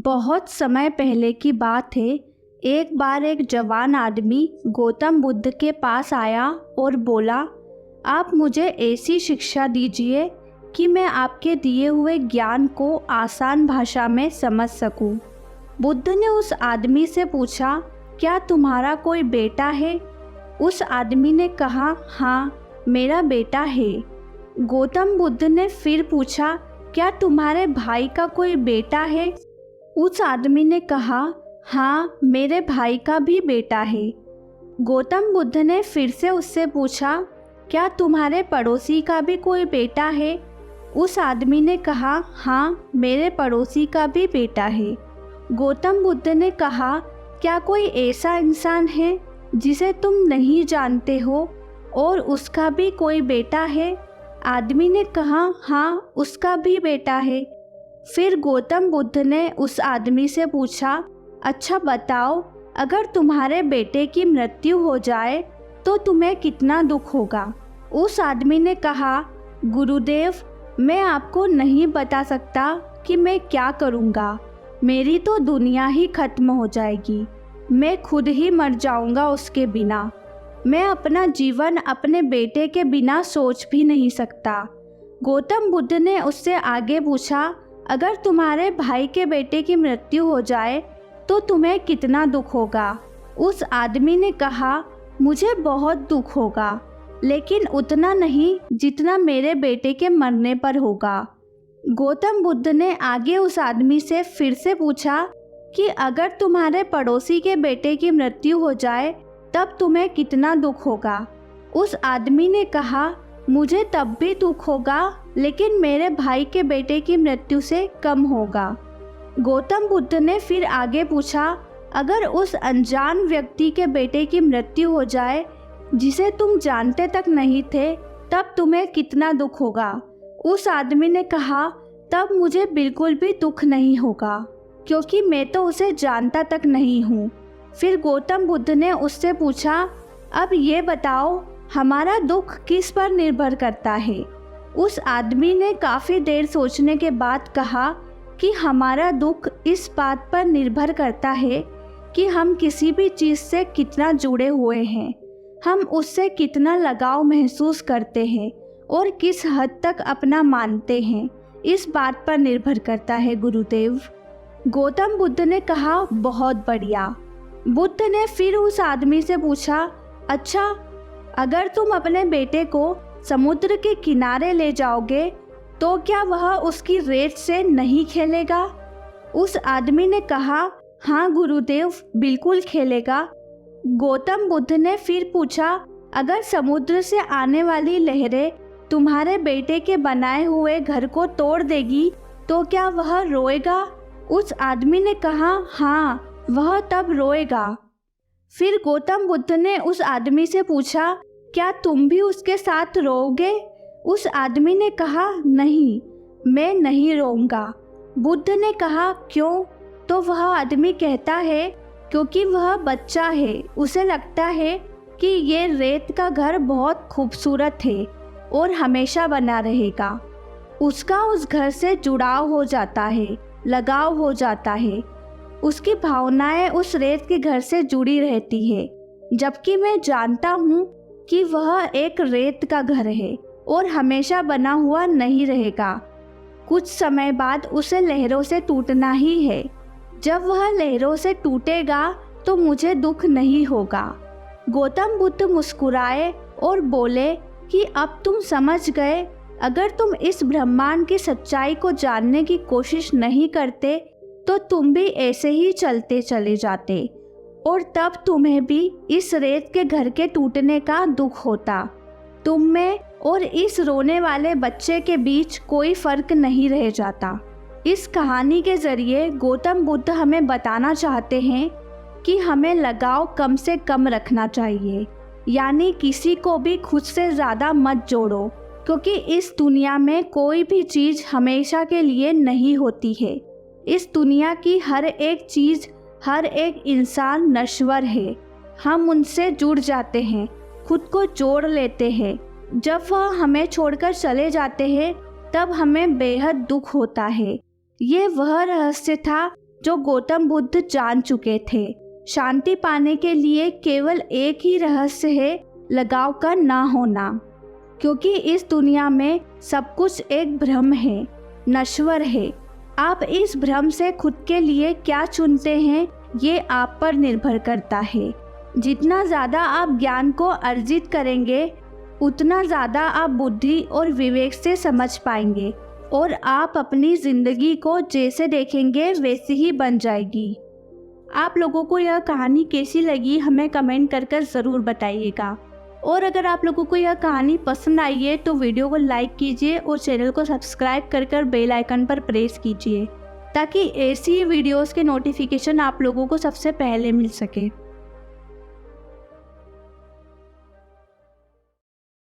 बहुत समय पहले की बात है। एक बार एक जवान आदमी गौतम बुद्ध के पास आया और बोला, आप मुझे ऐसी शिक्षा दीजिए कि मैं आपके दिए हुए ज्ञान को आसान भाषा में समझ सकूं। बुद्ध ने उस आदमी से पूछा, क्या तुम्हारा कोई बेटा है? उस आदमी ने कहा, हाँ, मेरा बेटा है। गौतम बुद्ध ने फिर पूछा, क्या तुम्हारे भाई का कोई बेटा है? उस आदमी ने कहा, हाँ, मेरे भाई का भी बेटा है। गौतम बुद्ध ने फिर से उससे पूछा, क्या तुम्हारे पड़ोसी का भी कोई बेटा है? उस आदमी ने कहा, हाँ, मेरे पड़ोसी का भी बेटा है। गौतम बुद्ध ने कहा, क्या कोई ऐसा इंसान है जिसे तुम नहीं जानते हो और उसका भी कोई बेटा है? आदमी ने कहा, हाँ, उसका भी बेटा है। फिर गौतम बुद्ध ने उस आदमी से पूछा, अच्छा बताओ, अगर तुम्हारे बेटे की मृत्यु हो जाए तो तुम्हें कितना दुख होगा? उस आदमी ने कहा, गुरुदेव, मैं आपको नहीं बता सकता कि मैं क्या करूँगा। मेरी तो दुनिया ही खत्म हो जाएगी। मैं खुद ही मर जाऊँगा उसके बिना। मैं अपना जीवन अपने बेटे के बिना सोच भी नहीं सकता। गौतम बुद्ध ने उससे आगे पूछा, अगर तुम्हारे भाई के बेटे की मृत्यु हो जाए तो तुम्हें कितना दुख होगा? उस आदमी ने कहा, मुझे बहुत दुख होगा, लेकिन उतना नहीं जितना मेरे बेटे के मरने पर होगा। गौतम बुद्ध ने आगे उस आदमी से फिर से पूछा कि अगर तुम्हारे पड़ोसी के बेटे की मृत्यु हो जाए तब तुम्हें कितना दुख होगा? उस आदमी ने कहा, मुझे तब भी दुख होगा, लेकिन मेरे भाई के बेटे की मृत्यु से कम होगा। गौतम बुद्ध ने फिर आगे पूछा, अगर उस अनजान व्यक्ति के बेटे की मृत्यु हो जाए जिसे तुम जानते तक नहीं थे, तब तुम्हें कितना दुख होगा? उस आदमी ने कहा, तब मुझे बिल्कुल भी दुख नहीं होगा, क्योंकि मैं तो उसे जानता तक नहीं हूँ। फिर गौतम बुद्ध ने उससे पूछा, अब ये बताओ, हमारा दुख किस पर निर्भर करता है? उस आदमी ने काफ़ी देर सोचने के बाद कहा कि हमारा दुख इस बात पर निर्भर करता है कि हम किसी भी चीज़ से कितना जुड़े हुए हैं, हम उससे कितना लगाव महसूस करते हैं और किस हद तक अपना मानते हैं, इस बात पर निर्भर करता है गुरुदेव। गौतम बुद्ध ने कहा, बहुत बढ़िया। बुद्ध ने फिर उस आदमी से पूछा, अच्छा, अगर तुम अपने बेटे को समुद्र के किनारे ले जाओगे तो क्या वह उसकी रेत से नहीं खेलेगा? उस आदमी ने कहा, हाँ गुरुदेव, बिल्कुल खेलेगा। गौतम बुद्ध ने फिर पूछा, अगर समुद्र से आने वाली लहरें तुम्हारे बेटे के बनाए हुए घर को तोड़ देगी तो क्या वह रोएगा? उस आदमी ने कहा, हाँ, वह तब रोएगा। फिर गौतम बुद्ध ने उस आदमी से पूछा, क्या तुम भी उसके साथ रोओगे? उस आदमी ने कहा, नहीं, मैं नहीं रोऊंगा। बुद्ध ने कहा, क्यों? तो वह आदमी कहता है, क्योंकि वह बच्चा है, उसे लगता है कि ये रेत का घर बहुत खूबसूरत है और हमेशा बना रहेगा। उसका उस घर से जुड़ाव हो जाता है, लगाव हो जाता है। उसकी भावनाएं उस रेत के घर से जुड़ी रहती है, जबकि मैं जानता हूँ कि वह एक रेत का घर है और हमेशा बना हुआ नहीं रहेगा। कुछ समय बाद उसे लहरों से टूटना ही है। जब वह लहरों से टूटेगा तो मुझे दुख नहीं होगा। गौतम बुद्ध मुस्कुराए और बोले कि अब तुम समझ गए, अगर तुम इस ब्रह्मांड की सच्चाई को जानने की कोशिश नहीं करते तो तुम भी ऐसे ही चलते चले जाते और तब तुम्हें भी इस रेत के घर के टूटने का दुख होता। तुम में और इस रोने वाले बच्चे के बीच कोई फर्क नहीं रह जाता। इस कहानी के जरिए गौतम बुद्ध हमें बताना चाहते हैं कि हमें लगाव कम से कम रखना चाहिए, यानी किसी को भी खुद से ज़्यादा मत जोड़ो, क्योंकि इस दुनिया में कोई भी चीज़ हमेशा के लिए नहीं होती है। इस दुनिया की हर एक चीज़, हर एक इंसान नश्वर है। हम उनसे जुड़ जाते हैं, खुद को जोड़ लेते हैं। जब वह हमें छोड़कर चले जाते हैं तब हमें बेहद दुख होता है। ये वह रहस्य था जो गौतम बुद्ध जान चुके थे। शांति पाने के लिए केवल एक ही रहस्य है, लगाव का ना होना, क्योंकि इस दुनिया में सब कुछ एक भ्रम है, नश्वर है। आप इस भ्रम से खुद के लिए क्या चुनते हैं ये आप पर निर्भर करता है। जितना ज़्यादा आप ज्ञान को अर्जित करेंगे उतना ज़्यादा आप बुद्धि और विवेक से समझ पाएंगे और आप अपनी ज़िंदगी को जैसे देखेंगे वैसी ही बन जाएगी। आप लोगों को यह कहानी कैसी लगी हमें कमेंट कर ज़रूर बताइएगा। और अगर आप लोगों को यह कहानी पसंद आई है तो वीडियो को लाइक कीजिए और चैनल को सब्सक्राइब कर बेल आइकन पर प्रेस कीजिए, ताकि ऐसी वीडियोस के नोटिफिकेशन आप लोगों को सबसे पहले मिल सके।